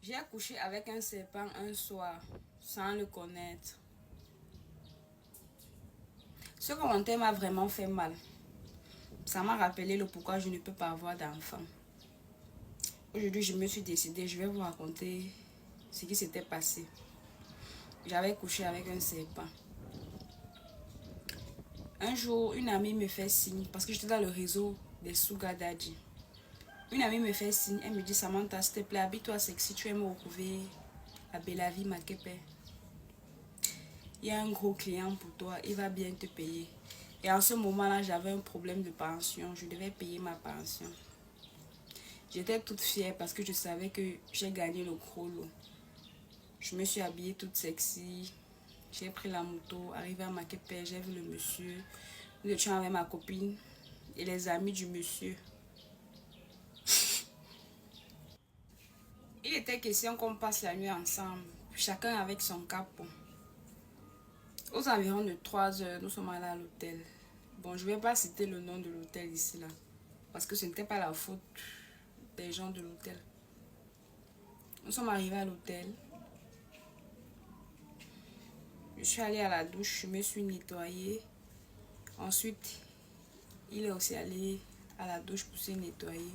J'ai couché avec un serpent un soir, sans le connaître. Ce commentaire m'a vraiment fait mal. Ça m'a rappelé le pourquoi je ne peux pas avoir d'enfant. Aujourd'hui, je me suis décidée, je vais vous raconter ce qui s'était passé. J'avais couché avec un serpent. Un jour, une amie me fait signe, parce que j'étais dans le réseau des Sugar Daddy. Une amie me fait signe, elle me dit: Samantha, s'il te plaît, habille-toi sexy, tu aimes me retrouver à Bellavi, Makepe. Il y a un gros client pour toi, il va bien te payer. Et en ce moment-là, j'avais un problème de pension, je devais payer ma pension. J'étais toute fière parce que je savais que j'ai gagné le gros lot. Je me suis habillée toute sexy, j'ai pris la moto, arrivé à Makepe, j'ai vu le monsieur. Nous étions avec ma copine et les amis du monsieur. Il était question qu'on passe la nuit ensemble, chacun avec son capot. Aux environs de 3 heures, nous sommes allés à l'hôtel. Bon, je ne vais pas citer le nom de l'hôtel ici, là, parce que ce n'était pas la faute des gens de l'hôtel. Nous sommes arrivés à l'hôtel. Je suis allée à la douche, je me suis nettoyée. Ensuite, il est aussi allé à la douche pour se nettoyer.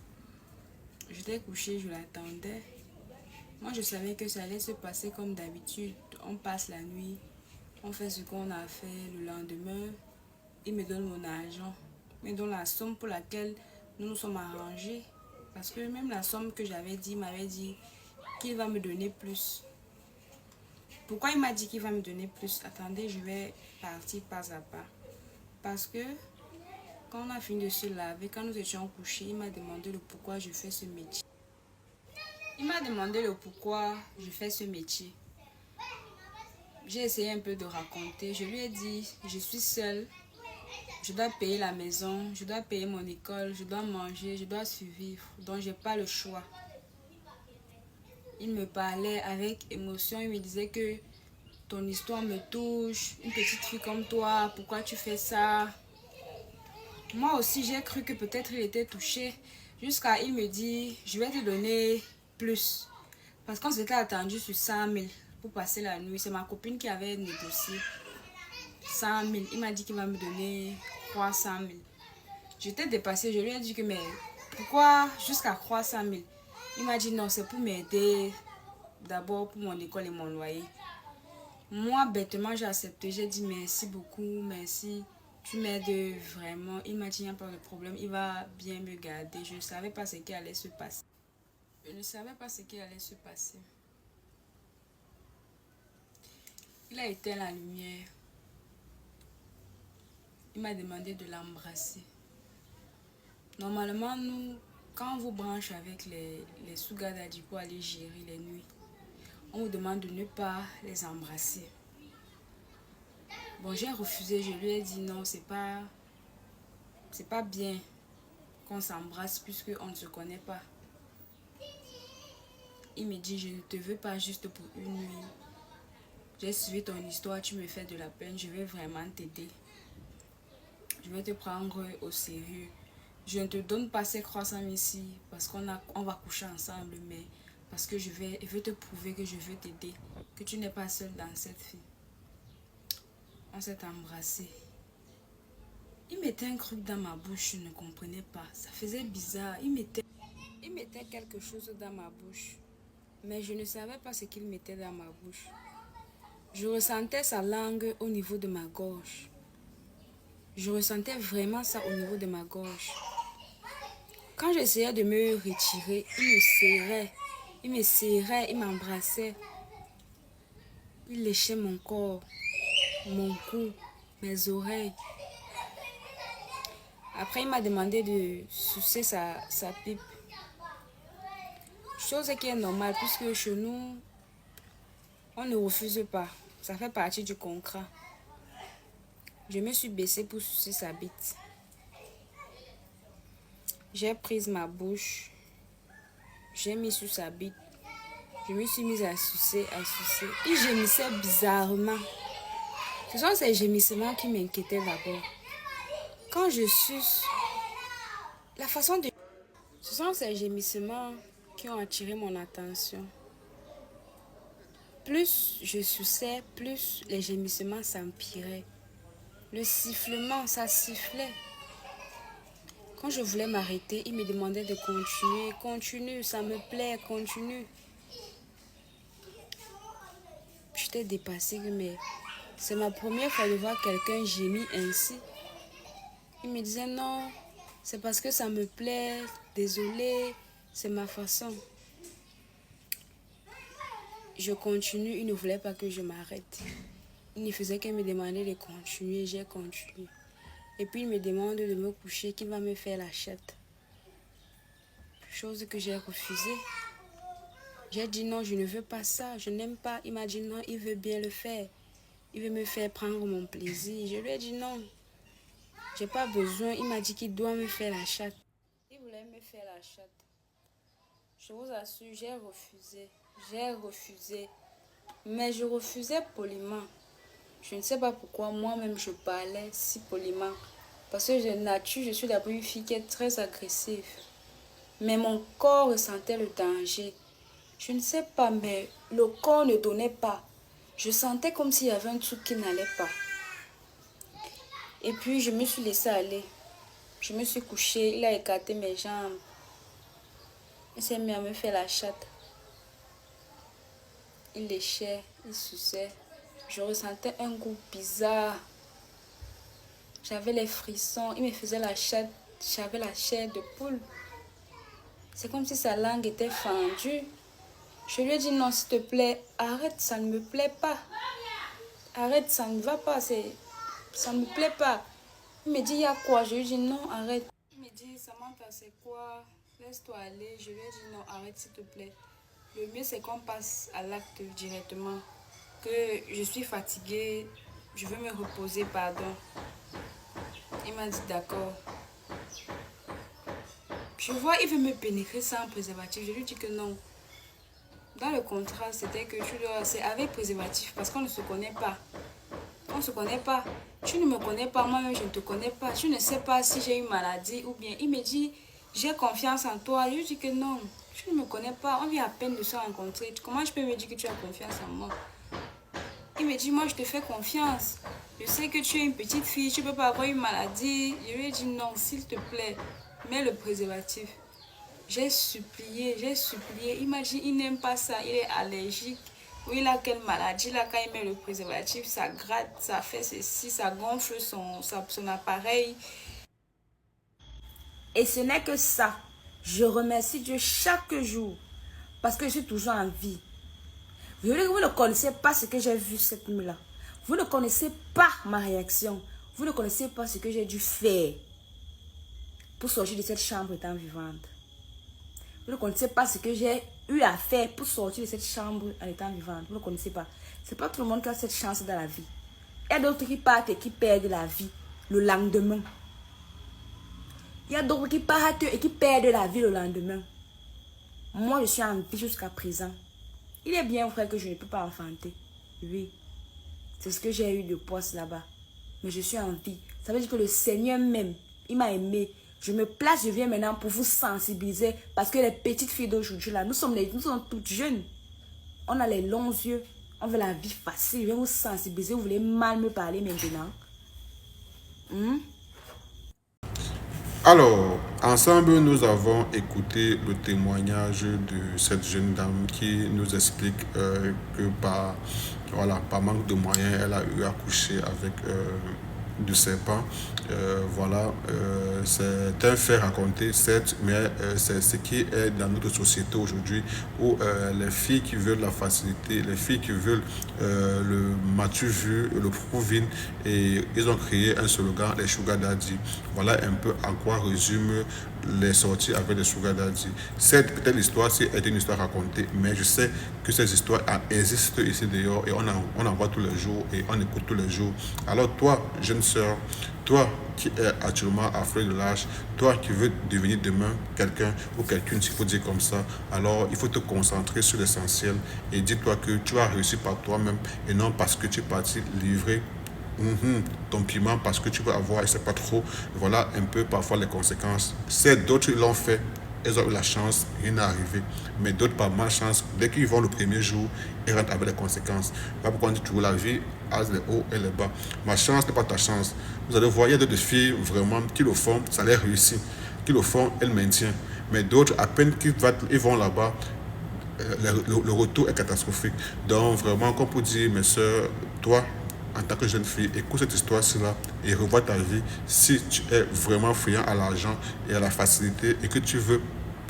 J'étais couchée, je l'attendais. Moi, je savais que ça allait se passer comme d'habitude. On passe la nuit, on fait ce qu'on a fait le lendemain. Il me donne mon argent, il me donne la somme pour laquelle nous nous sommes arrangés. Parce que même la somme que j'avais dit, il m'avait dit qu'il va me donner plus. Pourquoi il m'a dit qu'il va me donner plus? Attendez, je vais partir pas à pas. Parce que quand on a fini de se laver, quand nous étions couchés, il m'a demandé le pourquoi je fais ce métier. Il m'a demandé le pourquoi je fais ce métier. J'ai essayé un peu de raconter. Je lui ai dit, je suis seule. Je dois payer la maison, je dois payer mon école, je dois manger, je dois survivre. Donc, je n'ai pas le choix. Il me parlait avec émotion. Il me disait que ton histoire me touche. Une petite fille comme toi, pourquoi tu fais ça? Moi aussi, j'ai cru que peut-être il était touché. Jusqu'à il me dit, je vais te donner plus. Parce qu'on s'était attendu sur 100 000 pour passer la nuit. C'est ma copine qui avait négocié 100 000. Il m'a dit qu'il va me donner 300 000. J'étais dépassée. Je lui ai dit que mais pourquoi jusqu'à 300 000? Il m'a dit non, c'est pour m'aider d'abord pour mon école et mon loyer. Moi, bêtement, j'ai accepté. J'ai dit merci beaucoup, merci. Tu m'aides vraiment. Il m'a dit il n'y a pas de problème. Il va bien me garder. Je ne savais pas ce qui allait se passer. Je ne savais pas ce qui allait se passer. Il a éteint la lumière. Il m'a demandé de l'embrasser. Normalement, nous, quand on vous branche avec les Sugar Daddy pour aller gérer les nuits, on vous demande de ne pas les embrasser. Bon, j'ai refusé. Je lui ai dit non, c'est pas bien qu'on s'embrasse puisque on ne se connaît pas. Il me dit, je ne te veux pas juste pour une nuit. J'ai suivi ton histoire, tu me fais de la peine, je vais vraiment t'aider. Je vais te prendre au sérieux. Je ne te donne pas ces croissants ici parce on va coucher ensemble, mais parce que je veux te prouver que je veux t'aider, que tu n'es pas seule dans cette vie. On s'est embrassé. Il mettait un truc dans ma bouche, je ne comprenais pas. Ça faisait bizarre. Il mettait quelque chose dans ma bouche, mais je ne savais pas ce qu'il mettait dans ma bouche. Je ressentais sa langue au niveau de ma gorge. Je ressentais vraiment ça au niveau de ma gorge. Quand j'essayais de me retirer, il me serrait, il m'embrassait. Il léchait mon corps, mon cou, mes oreilles. Après, il m'a demandé de sucer sa pipe. Chose qui est normale puisque chez nous, on ne refuse pas. Ça fait partie du contrat. Je me suis baissée pour sucer sa bite. J'ai pris ma bouche. J'ai mis sur sa bite. Je me suis mise à sucer, à sucer. Il gémissait bizarrement. Ce sont ces gémissements qui m'inquiétaient d'abord. Quand je suce, la façon de... Ce sont ces gémissements qui ont attiré mon attention. Plus je suçais, plus les gémissements s'empiraient. Le sifflement, ça sifflait. Quand je voulais m'arrêter, il me demandait de continuer. Continue, ça me plaît, continue. J'étais dépassée, mais c'est ma première fois de voir quelqu'un gémir ainsi. Il me disait non, c'est parce que ça me plaît, désolé, c'est ma façon. Je continue, il ne voulait pas que je m'arrête. Il ne faisait que me demander de continuer, j'ai continué. Et puis il me demande de me coucher, qu'il va me faire la chatte. Chose que j'ai refusée. J'ai dit non, je ne veux pas ça, je n'aime pas. Il m'a dit non, il veut bien le faire. Il veut me faire prendre mon plaisir. Je lui ai dit non, j'ai pas besoin. Il m'a dit qu'il doit me faire la chatte. Il voulait me faire la chatte. Je vous assure, j'ai refusé. J'ai refusé. Mais je refusais poliment. Je ne sais pas pourquoi moi-même je parlais si poliment. Parce que de nature, je suis d'abord une fille qui est très agressive. Mais mon corps ressentait le danger. Je ne sais pas, mais le corps ne donnait pas. Je sentais comme s'il y avait un truc qui n'allait pas. Et puis, je me suis laissée aller. Je me suis couchée, il a écarté mes jambes. Il s'est mis à me faire la chatte. Il léchait, il suçait. Je ressentais un goût bizarre. J'avais les frissons. Il me faisait la chatte. J'avais la chair de poule. C'est comme si sa langue était fendue. Je lui ai dit non, s'il te plaît, arrête, ça ne me plaît pas. Arrête, ça ne va pas, ça ne me plaît pas. Il me dit, il y a quoi? Je lui ai dit non, arrête. Il me dit, Samantha, c'est quoi? Laisse-toi aller. Je lui ai dit non, arrête, s'il te plaît. Le mieux, c'est qu'on passe à l'acte directement. Que je suis fatiguée, je veux me reposer, pardon. Il m'a dit d'accord. Je vois, il veut me pénétrer sans préservatif. Je lui dis que non. Dans le contrat, c'était que c'est avec préservatif parce qu'on ne se connaît pas. On ne se connaît pas. Tu ne me connais pas, moi-même je ne te connais pas. Tu ne sais pas si j'ai une maladie ou bien. Il me dit, j'ai confiance en toi. Je lui dis que non, tu ne me connais pas. On vient à peine de se rencontrer. Comment je peux me dire que tu as confiance en moi? Il me dit, moi je te fais confiance. Je sais que tu es une petite fille, tu ne peux pas avoir une maladie. Je lui ai dit non, s'il te plaît, mets le préservatif. J'ai supplié, j'ai supplié. Imagine, il n'aime pas ça, il est allergique. Ou il a quelle maladie là, quand il met le préservatif, ça gratte, ça fait ceci, ça gonfle son appareil. Et ce n'est que ça. Je remercie Dieu chaque jour parce que je suis toujours en vie. Vous ne connaissez pas ce que j'ai vu cette nuit-là. Vous ne connaissez pas ma réaction. Vous ne connaissez pas ce que j'ai dû faire pour sortir de cette chambre étant vivante. Vous ne connaissez pas ce que j'ai eu à faire pour sortir de cette chambre en étant vivante. Vous ne connaissez pas. Ce n'est pas tout le monde qui a cette chance dans la vie. Il y a d'autres qui partent et qui perdent la vie le lendemain. Il y a d'autres qui partent et qui perdent la vie le lendemain. Moi, je suis en vie jusqu'à présent. Il est bien vrai que je ne peux pas enfanter. Oui. C'est ce que j'ai eu de poste là-bas. Mais je suis en vie. Ça veut dire que le Seigneur même, il m'a aimé. Je me place, je viens maintenant pour vous sensibiliser. Parce que les petites filles d'aujourd'hui là, nous sommes toutes jeunes. On a les longs yeux. On veut la vie facile. Je viens vous sensibiliser. Vous voulez mal me parler maintenant? Alors, ensemble, nous avons écouté le témoignage de cette jeune dame qui nous explique que par manque de moyens, elle a eu à coucher avec du serpent. C'est un fait raconté, certes, mais c'est ce qui est dans notre société aujourd'hui où les filles qui veulent la facilité, les filles qui veulent le matu vu, le provin, et ils ont créé un slogan, les sugar daddy. Voilà un peu à quoi résume les sorties avec les sugar daddy. Cette peut-être l'histoire est une histoire racontée, mais je sais que ces histoires existent ici dehors et on en voit tous les jours et on écoute tous les jours. Alors toi, jeune sœur, toi qui es actuellement à fleur de l'âge, toi qui veux devenir demain quelqu'un ou quelqu'une, s'il faut dire comme ça, alors il faut te concentrer sur l'essentiel et dis-toi que tu as réussi par toi-même et non parce que tu es parti livrer ton piment parce que tu peux avoir et c'est pas trop. Voilà un peu parfois les conséquences. C'est d'autres l'ont fait elles ont eu la chance, rien n'est arrivé. Mais d'autres, par malchance, dès qu'ils vont le premier jour, ils rentrent avec les conséquences. Voilà pourquoi on dit toujours la vie a les hauts et les bas. Ma chance n'est pas ta chance. Vous allez voir, il y a d'autres filles vraiment qui le font, ça les réussit. Qui le font, elles maintiennent. Mais d'autres, à peine qu'ils vont là-bas, le retour est catastrophique. Donc vraiment, comme pour dire, mes soeurs, toi, en tant que jeune fille, écoute cette histoire-là et revois ta vie. Si tu es vraiment friand à l'argent et à la facilité et que tu veux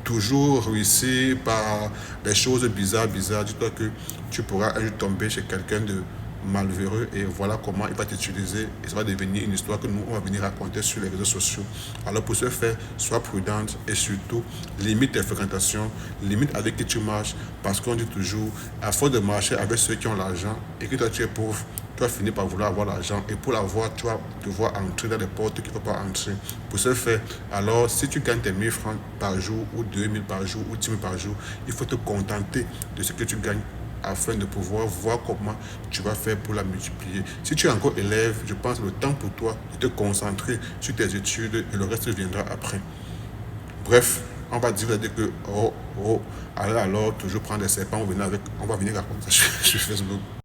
toujours réussir par des choses bizarres, dis-toi que tu pourras un jour tomber chez quelqu'un de malheureux et voilà comment il va t'utiliser et ça va devenir une histoire que nous on va venir raconter sur les réseaux sociaux. Alors pour ce faire, sois prudente et surtout limite tes fréquentations, limite avec qui tu marches parce qu'on dit toujours à force de marcher avec ceux qui ont l'argent et que toi tu es pauvre, tu vas finir par vouloir avoir l'argent et pour l'avoir tu vas devoir entrer dans des portes qu'il ne faut pas entrer. Pour ce faire, alors si tu gagnes tes 1000 francs par jour ou 2000 par jour ou 10 000 par jour, il faut te contenter de ce que tu gagnes afin de pouvoir voir comment tu vas faire pour la multiplier. Si tu es encore élève, je pense que le temps pour toi de te concentrer sur tes études et le reste viendra après. Bref, on va dire que allez alors toujours prendre des serpents, on va venir raconter ça sur Facebook.